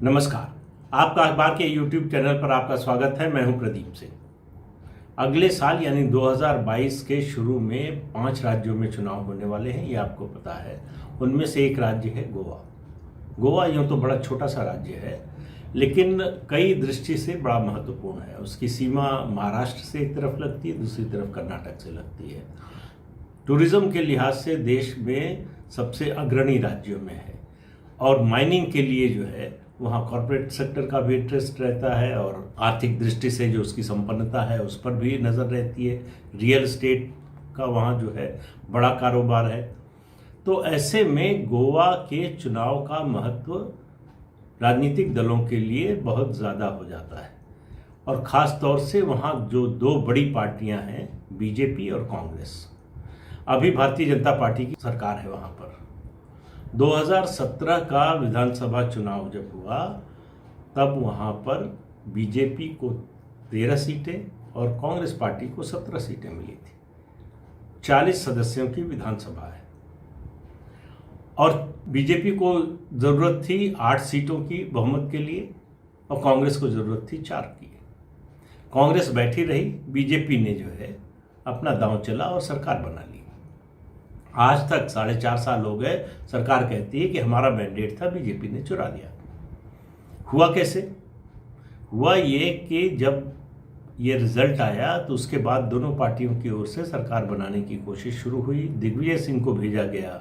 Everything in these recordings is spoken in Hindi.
नमस्कार। आपका अखबार के YouTube चैनल पर आपका स्वागत है। मैं हूं प्रदीप सिंह। अगले साल यानी 2022 के शुरू में 5 राज्यों में चुनाव होने वाले हैं, ये आपको पता है। उनमें से एक राज्य है गोवा। गोवा यूँ तो बड़ा छोटा सा राज्य है, लेकिन कई दृष्टि से बड़ा महत्वपूर्ण है। उसकी सीमा महाराष्ट्र से एक तरफ लगती है, दूसरी तरफ कर्नाटक से लगती है। टूरिज्म के लिहाज से देश में सबसे अग्रणी राज्यों में है, और माइनिंग के लिए जो है वहाँ कॉरपोरेट सेक्टर का भी इंटरेस्ट रहता है, और आर्थिक दृष्टि से जो उसकी संपन्नता है उस पर भी नज़र रहती है। रियल एस्टेट का वहाँ जो है बड़ा कारोबार है। तो ऐसे में गोवा के चुनाव का महत्व राजनीतिक दलों के लिए बहुत ज़्यादा हो जाता है, और ख़ास तौर से वहाँ जो 2 बड़ी पार्टियाँ हैं, बीजेपी और कांग्रेस। अभी भारतीय जनता पार्टी की सरकार है वहाँ पर। 2017 का विधानसभा चुनाव जब हुआ तब वहाँ पर बीजेपी को 13 सीटें और कांग्रेस पार्टी को 17 सीटें मिली थी। 40 सदस्यों की विधानसभा है, और बीजेपी को ज़रूरत थी 8 सीटों की बहुमत के लिए, और कांग्रेस को ज़रूरत थी 4 की। कांग्रेस बैठी रही, बीजेपी ने जो है अपना दांव चला और सरकार बना ली। आज तक 4.5 साल हो गए, सरकार कहती है कि हमारा मैंडेट था, बीजेपी ने चुरा लिया। हुआ कैसे? हुआ ये कि जब ये रिजल्ट आया तो उसके बाद दोनों पार्टियों की ओर से सरकार बनाने की कोशिश शुरू हुई। दिग्विजय सिंह को भेजा गया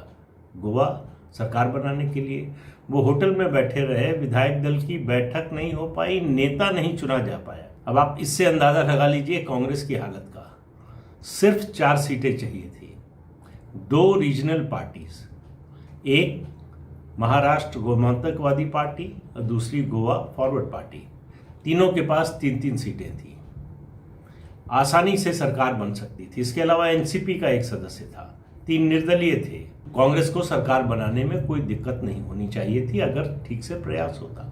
गोवा सरकार बनाने के लिए। वो होटल में बैठे रहे, विधायक दल की बैठक नहीं हो पाई, नेता नहीं चुना जा पाया। अब आप इससे अंदाज़ा लगा लीजिए कांग्रेस की हालत का। सिर्फ 4 सीटें चाहिए थी। 2 रीजनल पार्टीज, एक महाराष्ट्र गोमांतकवादी पार्टी और दूसरी गोवा फॉरवर्ड पार्टी, तीनों के पास 3-3 सीटें थी। आसानी से सरकार बन सकती थी। इसके अलावा एनसीपी का एक सदस्य था, 3 निर्दलीय थे। कांग्रेस को सरकार बनाने में कोई दिक्कत नहीं होनी चाहिए थी अगर ठीक से प्रयास होता।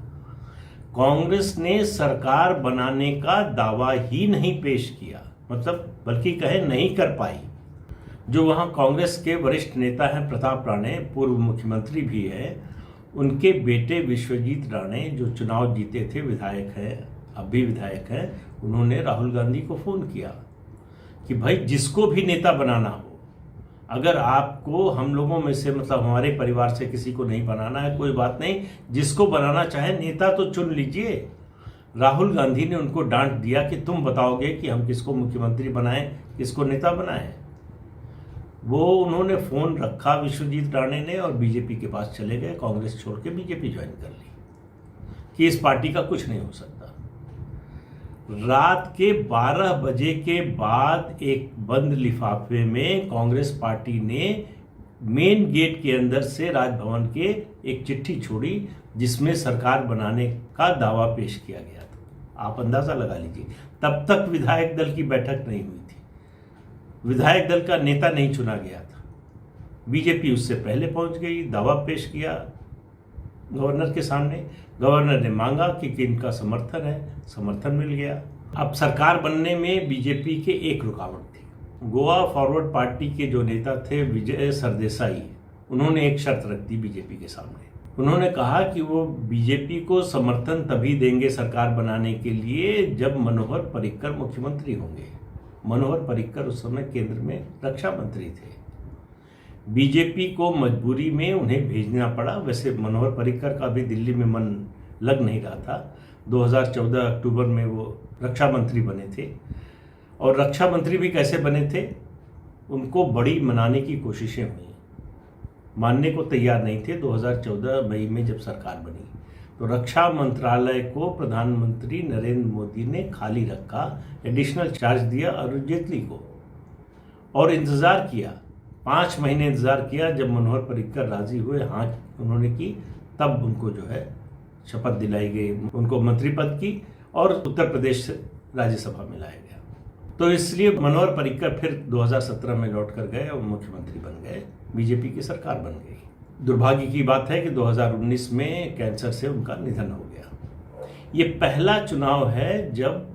कांग्रेस ने सरकार बनाने का दावा ही नहीं पेश किया, मतलब बल्कि कहे नहीं कर पाई। जो वहाँ कांग्रेस के वरिष्ठ नेता हैं प्रताप राणे, पूर्व मुख्यमंत्री भी हैं, उनके बेटे विश्वजीत राणे जो चुनाव जीते थे, विधायक हैं, अब भी विधायक हैं, उन्होंने राहुल गांधी को फ़ोन किया कि भाई जिसको भी नेता बनाना हो, अगर आपको हम लोगों में से मतलब हमारे परिवार से किसी को नहीं बनाना है, कोई बात नहीं, जिसको बनाना चाहे नेता तो चुन लीजिए। राहुल गांधी ने उनको डांट दिया कि तुम बताओगे कि हम किसको मुख्यमंत्री बनाएं, किसको नेता बनाएं। वो उन्होंने फ़ोन रखा विश्वजीत राणे ने, और बीजेपी के पास चले गए। कांग्रेस छोड़ के बीजेपी ज्वाइन कर ली कि इस पार्टी का कुछ नहीं हो सकता। रात के 12 बजे के बाद एक बंद लिफाफे में कांग्रेस पार्टी ने मेन गेट के अंदर से राजभवन के एक चिट्ठी छोड़ी, जिसमें सरकार बनाने का दावा पेश किया गया था। आप अंदाज़ा लगा लीजिए, तब तक विधायक दल की बैठक नहीं हुई थी, विधायक दल का नेता नहीं चुना गया था। बीजेपी उससे पहले पहुंच गई, दावा पेश किया गवर्नर के सामने। गवर्नर ने मांगा कि इनका समर्थन है, समर्थन मिल गया। अब सरकार बनने में बीजेपी के एक रुकावट थी। गोवा फॉरवर्ड पार्टी के जो नेता थे विजय सरदेसाई, उन्होंने एक शर्त रख दी बीजेपी के सामने। उन्होंने कहा कि वो बीजेपी को समर्थन तभी देंगे सरकार बनाने के लिए जब मनोहर पर्रिकर मुख्यमंत्री होंगे। मनोहर पर्रिकर उस समय केंद्र में रक्षा मंत्री थे। बीजेपी को मजबूरी में उन्हें भेजना पड़ा। वैसे मनोहर पर्रिकर का भी दिल्ली में मन लग नहीं रहा था। 2014 अक्टूबर में वो रक्षा मंत्री बने थे, और रक्षा मंत्री भी कैसे बने थे, उनको बड़ी मनाने की कोशिशें हुई, मानने को तैयार नहीं थे। 2014 मई में जब सरकार बनी तो रक्षा मंत्रालय को प्रधानमंत्री नरेंद्र मोदी ने खाली रखा, एडिशनल चार्ज दिया अरुण जेटली को, और इंतज़ार किया। 5 महीने इंतज़ार किया। जब मनोहर पर्रिकर राजी हुए, हाँ उन्होंने की, तब उनको जो है शपथ दिलाई गई, उनको मंत्री पद की, और उत्तर प्रदेश से राज्यसभा में लाया गया। तो इसलिए मनोहर पर्रिकर फिर 2017 में लौट कर गए और मुख्यमंत्री बन गए, बीजेपी की सरकार बन गई। दुर्भाग्य की बात है कि 2019 में कैंसर से उनका निधन हो गया। ये पहला चुनाव है जब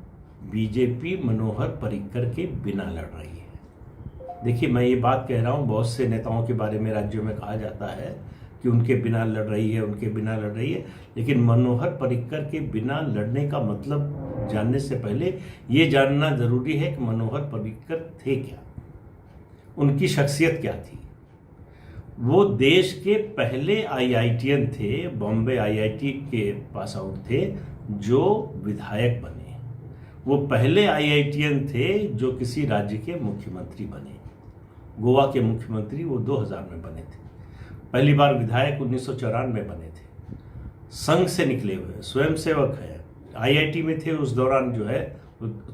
बीजेपी मनोहर पर्रिकर के बिना लड़ रही है। देखिए, मैं ये बात कह रहा हूँ, बहुत से नेताओं के बारे में राज्यों में कहा जाता है कि उनके बिना लड़ रही है, उनके बिना लड़ रही है। लेकिन मनोहर पर्रिकर के बिना लड़ने का मतलब जानने से पहले ये जानना ज़रूरी है कि मनोहर पर्रिकर थे क्या, उनकी शख्सियत क्या थी। वो देश के पहले आईआईटीएन थे, बॉम्बे आईआईटी के पास आउट थे, जो विधायक बने। वो पहले आईआईटीएन थे जो किसी राज्य के मुख्यमंत्री बने। गोवा के मुख्यमंत्री वो 2000 में बने थे। पहली बार विधायक 1994 में बने थे। संघ से निकले हुए स्वयंसेवक है, आईआईटी में थे। उस दौरान जो है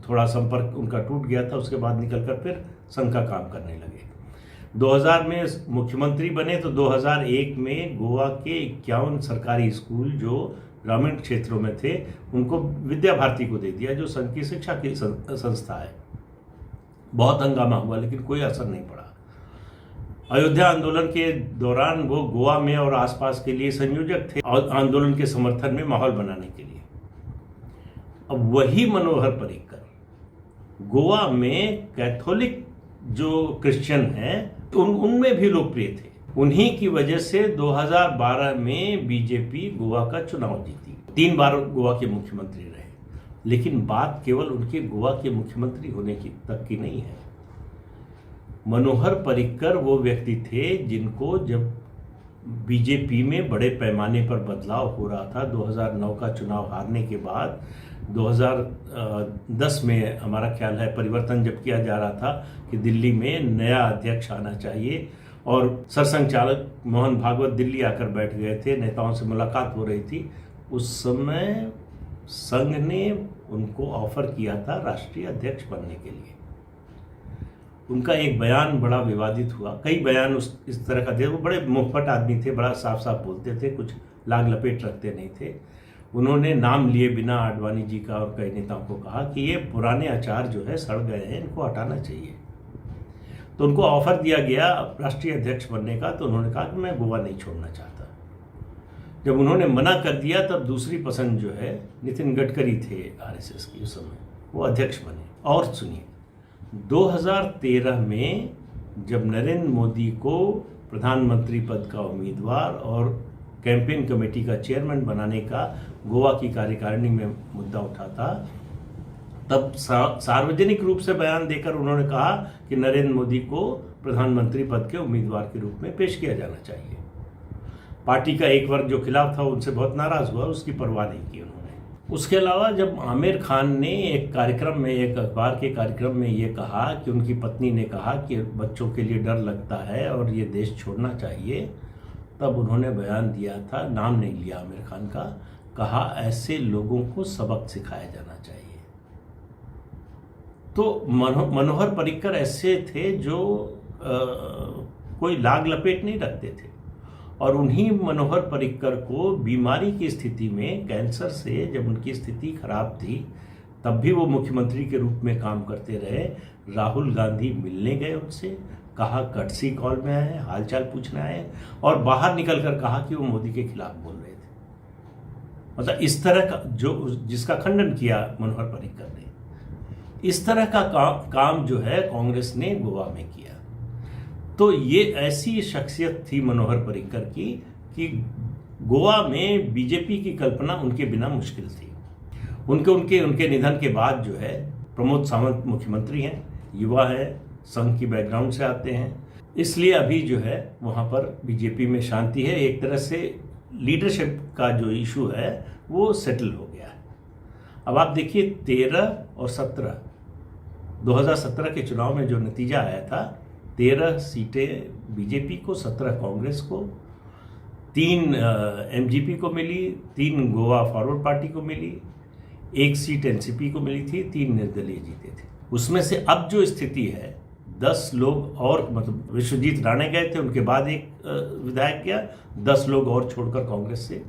थोड़ा संपर्क उनका टूट गया था, उसके बाद निकलकर फिर संघ का काम करने लगे। 2000 में मुख्यमंत्री बने तो 2001 में गोवा के 51 सरकारी स्कूल जो ग्रामीण क्षेत्रों में थे उनको विद्या भारती को दे दिया, जो संघ की शिक्षा की संस्था है। बहुत हंगामा हुआ लेकिन कोई असर नहीं पड़ा। अयोध्या आंदोलन के दौरान वो गोवा में और आसपास के लिए संयोजक थे और आंदोलन के समर्थन में माहौल बनाने के लिए। अब वही मनोहर पर्रिकर गोवा में कैथोलिक जो क्रिश्चियन हैं उनमें भी लोकप्रिय थे। उन्हीं की वजह से 2012 में बीजेपी गोवा का चुनाव जीती, 3 बार गोवा के मुख्यमंत्री रहे। लेकिन बात केवल उनके गोवा के मुख्यमंत्री होने की तक की नहीं है। मनोहर पर्रिकर वो व्यक्ति थे जिनको जब बीजेपी में बड़े पैमाने पर बदलाव हो रहा था, 2009 का चुनाव हारने के बाद 2010 में हमारा ख्याल है परिवर्तन जब किया जा रहा था कि दिल्ली में नया अध्यक्ष आना चाहिए, और सरसंघचालक मोहन भागवत दिल्ली आकर बैठ गए थे, नेताओं से मुलाकात हो रही थी। उस समय संघ ने उनको ऑफर किया था राष्ट्रीय अध्यक्ष बनने के लिए। उनका एक बयान बड़ा विवादित हुआ, कई बयान इस तरह का थे। वो बड़े मुंहफट आदमी थे, बड़ा साफ साफ बोलते थे, कुछ लाग लपेट रखते नहीं थे। उन्होंने नाम लिए बिना आडवाणी जी का और कई नेताओं को कहा कि ये पुराने आचार जो है सड़ गए हैं, इनको हटाना चाहिए। तो उनको ऑफर दिया गया राष्ट्रीय अध्यक्ष बनने का, तो उन्होंने कहा कि मैं गोवा नहीं छोड़ना चाहता। जब उन्होंने मना कर दिया तब दूसरी पसंद जो है नितिन गडकरी थे आरएसएस की उस समय, वो अध्यक्ष बने। और सुनिए, 2013 में जब नरेंद्र मोदी को प्रधानमंत्री पद का उम्मीदवार और कैंपेन कमेटी का चेयरमैन बनाने का गोवा की कार्यकारिणी में मुद्दा उठा था, तब सार्वजनिक रूप से बयान देकर उन्होंने कहा कि नरेंद्र मोदी को प्रधानमंत्री पद के उम्मीदवार के रूप में पेश किया जाना चाहिए। पार्टी का एक वर्ग जो खिलाफ था उनसे बहुत नाराज हुआ, उसकी परवाह नहीं की उन्होंने। उसके अलावा जब आमिर खान ने एक कार्यक्रम में, एक अखबार के कार्यक्रम में ये कहा कि उनकी पत्नी ने कहा कि बच्चों के लिए डर लगता है और ये देश छोड़ना चाहिए, तब उन्होंने बयान दिया था, नाम नहीं लिया आमिर खान का, कहा ऐसे लोगों को सबक सिखाया जाना चाहिए। तो मनोहर पर्रिकर ऐसे थे जो कोई लाग लपेट नहीं रखते थे। और उन्हीं मनोहर पर्रिकर को बीमारी की स्थिति में, कैंसर से जब उनकी स्थिति खराब थी, तब भी वो मुख्यमंत्री के रूप में काम करते रहे। राहुल गांधी मिलने गए उनसे, कहा कर्टसी कॉल में आए, हालचाल पूछने आए, और बाहर निकलकर कहा कि वो मोदी के खिलाफ बोल रहे थे। मतलब इस तरह का जिसका खंडन किया मनोहर पर्रिकर ने, इस तरह का काम जो है कांग्रेस ने गोवा में किया। तो ये ऐसी शख्सियत थी मनोहर पर्रिकर की कि गोवा में बीजेपी की कल्पना उनके बिना मुश्किल थी। उनके निधन के बाद जो है प्रमोद सावंत मुख्यमंत्री हैं, युवा है, संघ की बैकग्राउंड से आते हैं, इसलिए अभी जो है वहाँ पर बीजेपी में शांति है। एक तरह से लीडरशिप का जो इशू है वो सेटल हो गया है। अब आप देखिए 13 और 17, 2017 के चुनाव में जो नतीजा आया था, 13 सीटें बीजेपी को, 17 कांग्रेस को, 3 एमजीपी को मिली, 3 गोवा फॉरवर्ड पार्टी को मिली, 1 सीट एनसीपी को मिली थी, 3 निर्दलीय जीते थे। उसमें से अब जो स्थिति है, 10 लोग और, मतलब विश्वजीत राणे गए थे, उनके बाद एक विधायक गया, 10 लोग और छोड़कर कांग्रेस से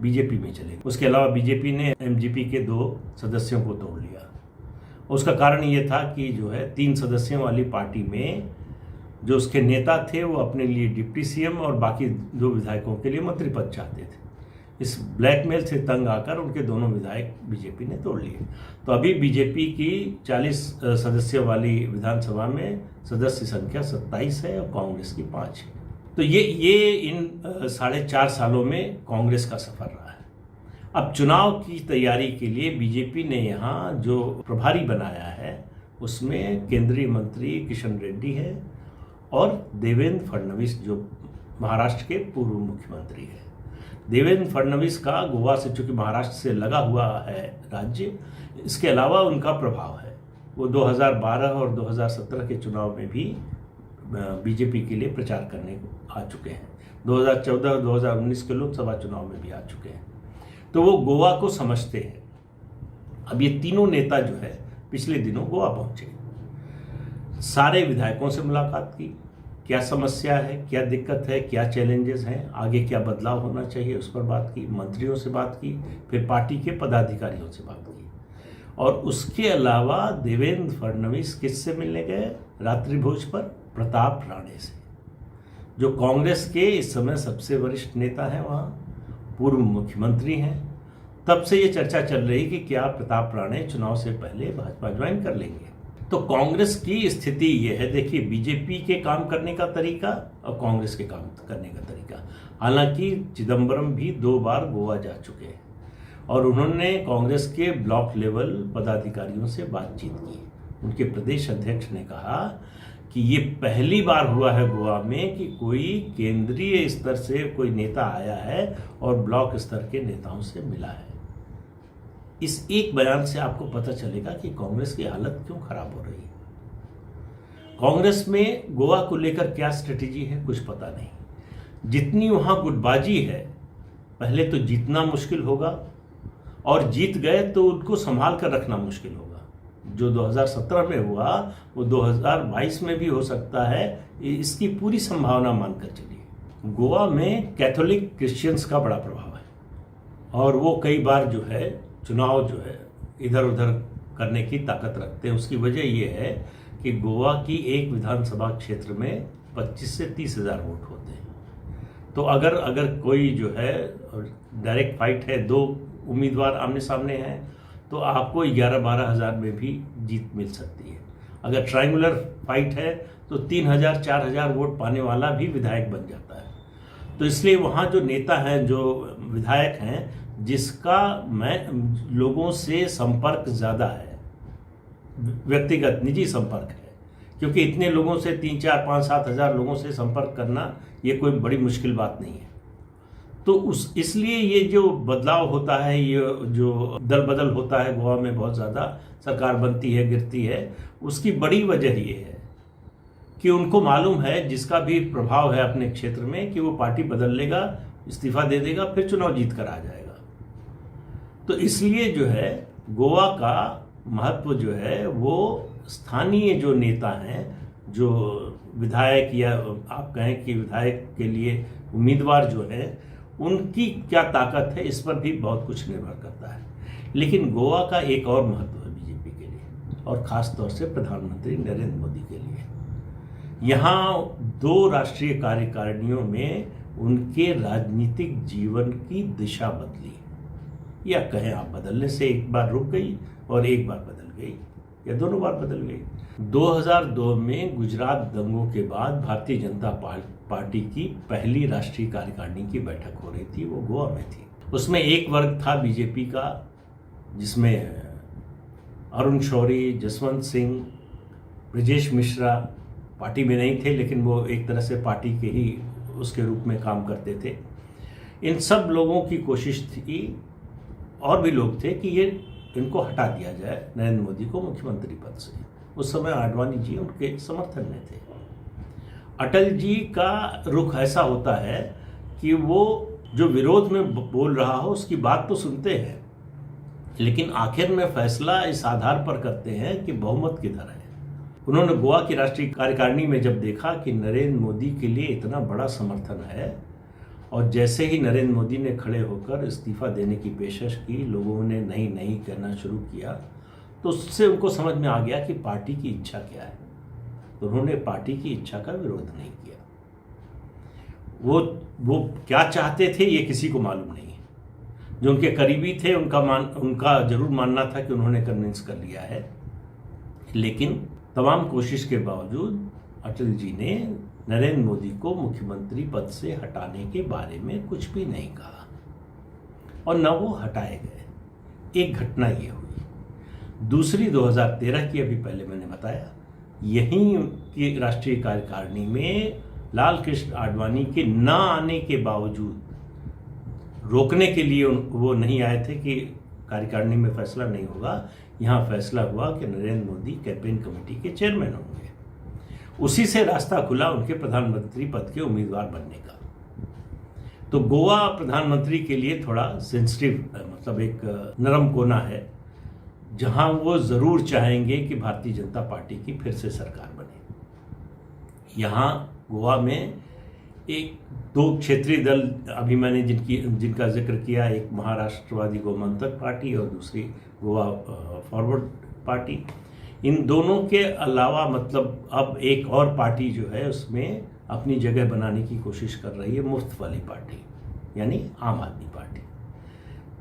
बीजेपी में चले। उसके अलावा बीजेपी ने एमजीपी के 2 सदस्यों को तोड़ लिया। उसका कारण ये था कि जो है 3 सदस्यों वाली पार्टी में जो उसके नेता थे वो अपने लिए डिप्टी सीएम और बाकी 2 विधायकों के लिए मंत्री पद चाहते थे। इस ब्लैकमेल से तंग आकर उनके दोनों विधायक बीजेपी ने तोड़ लिए। तो अभी बीजेपी की 40 सदस्यों वाली विधानसभा में सदस्य संख्या 27 है और कांग्रेस की 5 है। तो ये इन 4.5 सालों में कांग्रेस का सफर रहा है। अब चुनाव की तैयारी के लिए बीजेपी ने यहाँ जो प्रभारी बनाया है उसमें केंद्रीय मंत्री किशन रेड्डी है और देवेंद्र फडणवीस जो महाराष्ट्र के पूर्व मुख्यमंत्री है। देवेंद्र फडणवीस का गोवा से, चूंकि महाराष्ट्र से लगा हुआ है राज्य, इसके अलावा उनका प्रभाव है। वो 2012 और 2017 के चुनाव में भी बीजेपी के लिए प्रचार करने आ चुके हैं। 2014 और 2019 के लोकसभा चुनाव में भी आ चुके हैं, तो वो गोवा को समझते हैं। अब ये तीनों नेता जो है पिछले दिनों गोवा पहुंचे, सारे विधायकों से मुलाकात की, क्या समस्या है, क्या दिक्कत है, क्या चैलेंजेस हैं, आगे क्या बदलाव होना चाहिए उस पर बात की, मंत्रियों से बात की, फिर पार्टी के पदाधिकारियों से बात की। और उसके अलावा देवेंद्र फडणवीस किससे मिलने गए रात्रि भोज पर? प्रताप राणे से, जो कांग्रेस के इस समय सबसे वरिष्ठ नेता हैं, वहाँ पूर्व मुख्यमंत्री हैं। तब से ये चर्चा चल रही कि क्या प्रताप राणे चुनाव से पहले भाजपा ज्वाइन कर लेंगे। तो कांग्रेस की स्थिति ये है, देखिए, बीजेपी के काम करने का तरीका और कांग्रेस के काम करने का तरीका। हालांकि चिदम्बरम भी 2 बार गोवा जा चुके हैं और उन्होंने कांग्रेस के ब्लॉक लेवल पदाधिकारियों से बातचीत की। उनके प्रदेश अध्यक्ष ने कहा कि ये पहली बार हुआ है गोवा में कि कोई केंद्रीय स्तर से कोई नेता आया है और ब्लॉक स्तर के नेताओं से मिला है। इस एक बयान से आपको पता चलेगा कि कांग्रेस की हालत क्यों खराब हो रही है। कांग्रेस में गोवा को लेकर क्या स्ट्रेटेजी है कुछ पता नहीं। जितनी वहां गुटबाजी है, पहले तो जीतना मुश्किल होगा और जीत गए तो उनको संभाल कर रखना मुश्किल होगा। जो 2017 में हुआ वो 2022 में भी हो सकता है, इसकी पूरी संभावना मानकर चलिए। गोवा में कैथोलिक क्रिश्चियंस का बड़ा प्रभाव है और वो कई बार जो है चुनाव जो है इधर उधर करने की ताकत रखते हैं। उसकी वजह ये है कि गोवा की एक विधानसभा क्षेत्र में 25 से 30 हज़ार वोट होते हैं। तो अगर कोई जो है डायरेक्ट फाइट है, 2 उम्मीदवार आमने सामने हैं, तो आपको 11-12 हज़ार में भी जीत मिल सकती है। अगर ट्रायंगुलर फाइट है तो 3,000-4,000 वोट पाने वाला भी विधायक बन जाता है। तो इसलिए वहाँ जो नेता हैं, जो विधायक हैं, जिसका लोगों से संपर्क ज़्यादा है, व्यक्तिगत निजी संपर्क है, क्योंकि इतने लोगों से 3, 4, 5, 7 हज़ार लोगों से संपर्क करना ये कोई बड़ी मुश्किल बात नहीं है। तो इसलिए ये जो बदलाव होता है, ये जो दल बदल होता है गोवा में, बहुत ज़्यादा सरकार बनती है गिरती है, उसकी बड़ी वजह ये है कि उनको मालूम है जिसका भी प्रभाव है अपने क्षेत्र में कि वो पार्टी बदल लेगा, इस्तीफा दे देगा, फिर चुनाव जीत कर आ जाएगा। तो इसलिए जो है गोवा का महत्व जो है वो स्थानीय जो नेता हैं, जो विधायक या आप कहें कि विधायक के लिए उम्मीदवार जो है, उनकी क्या ताकत है, इस पर भी बहुत कुछ निर्भर करता है। लेकिन गोवा का एक और महत्व है बीजेपी के लिए और ख़ास तौर से प्रधानमंत्री नरेंद्र मोदी के लिए। यहाँ 2 राष्ट्रीय कार्यकारिणियों में उनके राजनीतिक जीवन की दिशा बदली, या कहें आप बदलने से एक बार रुक गई और एक बार बदल गई, या दोनों बार बदल गई। 2002 में गुजरात दंगों के बाद भारतीय जनता पार्टी की पहली राष्ट्रीय कार्यकारिणी की बैठक हो रही थी, वो गोवा में थी। उसमें एक वर्ग था बीजेपी का, जिसमें अरुण शौरी, जसवंत सिंह, ब्रजेश मिश्रा पार्टी में नहीं थे, लेकिन वो एक तरह से पार्टी के ही उसके रूप में काम करते थे। इन सब लोगों की कोशिश थी, और भी लोग थे, कि इनको हटा दिया जाए नरेंद्र मोदी को मुख्यमंत्री पद से। उस समय आडवाणी जी उनके समर्थन में थे। अटल जी का रुख ऐसा होता है कि वो जो विरोध में बोल रहा हो उसकी बात तो सुनते हैं, लेकिन आखिर में फैसला इस आधार पर करते हैं कि बहुमत किधर है। उन्होंने गोवा की राष्ट्रीय कार्यकारिणी में जब देखा कि नरेंद्र मोदी के लिए इतना बड़ा समर्थन है, और जैसे ही नरेंद्र मोदी ने खड़े होकर इस्तीफा देने की पेशकश की, लोगों ने नहीं नहीं कहना शुरू किया, तो उससे उनको समझ में आ गया कि पार्टी की इच्छा क्या है। तो उन्होंने पार्टी की इच्छा का विरोध नहीं किया। वो क्या चाहते थे ये किसी को मालूम नहीं है। जो उनके करीबी थे उनका जरूर मानना था कि उन्होंने कन्विंस कर लिया है, लेकिन तमाम कोशिश के बावजूद अटल जी ने नरेंद्र मोदी को मुख्यमंत्री पद से हटाने के बारे में कुछ भी नहीं कहा और न वो हटाए गए। एक घटना ये हुई। दूसरी 2013 की, अभी पहले मैंने बताया, यहीं की राष्ट्रीय कार्यकारिणी में लाल कृष्ण आडवाणी के न आने के बावजूद रोकने के लिए वो नहीं आए थे कि कार्यकारिणी में फैसला नहीं होगा। यहाँ फैसला हुआ कि नरेंद्र मोदी कैंपेन कमेटी के चेयरमैन होंगे। उसी से रास्ता खुला उनके प्रधानमंत्री पद के उम्मीदवार बनने का। तो गोवा प्रधानमंत्री के लिए थोड़ा सेंसिटिव, मतलब एक नरम कोना है, जहां वो जरूर चाहेंगे कि भारतीय जनता पार्टी की फिर से सरकार बने। यहाँ गोवा में एक दो क्षेत्रीय दल, अभी मैंने जिनका जिक्र किया, एक महाराष्ट्रवादी गोमंतक पार्टी और दूसरी गोवा फॉरवर्ड पार्टी। इन दोनों के अलावा मतलब अब एक और पार्टी जो है उसमें अपनी जगह बनाने की कोशिश कर रही है, मुफ्त वाली पार्टी, यानी आम आदमी पार्टी।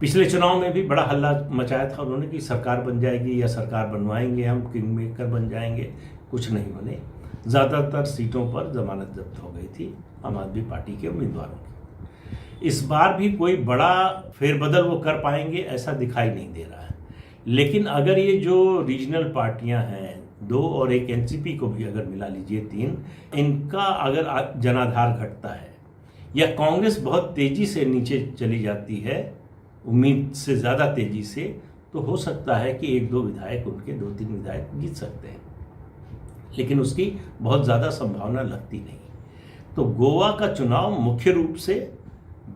पिछले चुनाव में भी बड़ा हल्ला मचाया था उन्होंने कि सरकार बन जाएगी या सरकार बनवाएंगे, हम किंग मेकर बन जाएंगे। कुछ नहीं बने। ज़्यादातर सीटों पर जमानत जब्त हो गई थी आम आदमी पार्टी के उम्मीदवारों की। इस बार भी कोई बड़ा फेरबदल वो कर पाएंगे ऐसा दिखाई नहीं दे रहा है। लेकिन अगर ये जो रीजनल पार्टियां हैं, 2 और एक एनसीपी को भी अगर मिला लीजिए 3, इनका अगर जनाधार घटता है या कांग्रेस बहुत तेजी से नीचे चली जाती है, उम्मीद से ज़्यादा तेजी से, तो हो सकता है कि 1-2 विधायक, उनके 2-3 विधायक जीत सकते हैं, लेकिन उसकी बहुत ज़्यादा संभावना लगती नहीं। तो गोवा का चुनाव मुख्य रूप से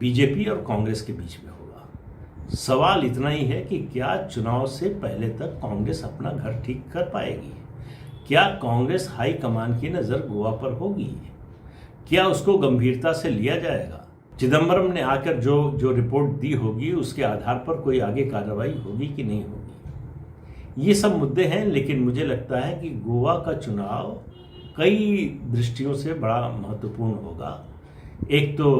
बीजेपी और कांग्रेस के बीच में होगा। सवाल इतना ही है कि क्या चुनाव से पहले तक कांग्रेस अपना घर ठीक कर पाएगी? क्या कांग्रेस हाई कमान की नज़र गोवा पर होगी? क्या उसको गंभीरता से लिया जाएगा? चिदम्बरम ने आकर जो रिपोर्ट दी होगी उसके आधार पर कोई आगे कार्रवाई होगी कि नहीं होगी? ये सब मुद्दे हैं, लेकिन मुझे लगता है कि गोवा का चुनाव कई दृष्टियों से बड़ा महत्वपूर्ण होगा। एक तो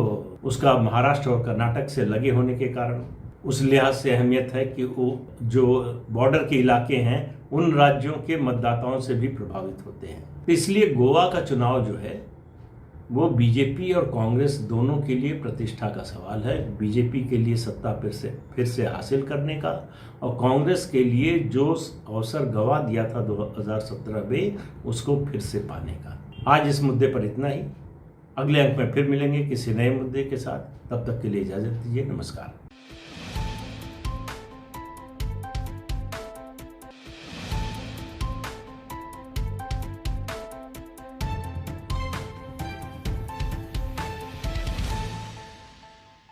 उसका महाराष्ट्र और कर्नाटक से लगे होने के कारण उस लिहाज से अहमियत है कि वो जो बॉर्डर के इलाके हैं उन राज्यों के मतदाताओं से भी प्रभावित होते हैं। तो इसलिए गोवा का चुनाव जो है वो बीजेपी और कांग्रेस दोनों के लिए प्रतिष्ठा का सवाल है। बीजेपी के लिए सत्ता फिर से हासिल करने का, और कांग्रेस के लिए जो अवसर गंवा दिया था 2017 में, उसको फिर से पाने का। आज इस मुद्दे पर इतना ही। अगले अंक में फिर मिलेंगे किसी नए मुद्दे के साथ। तब तक के लिए इजाज़त दीजिए। नमस्कार।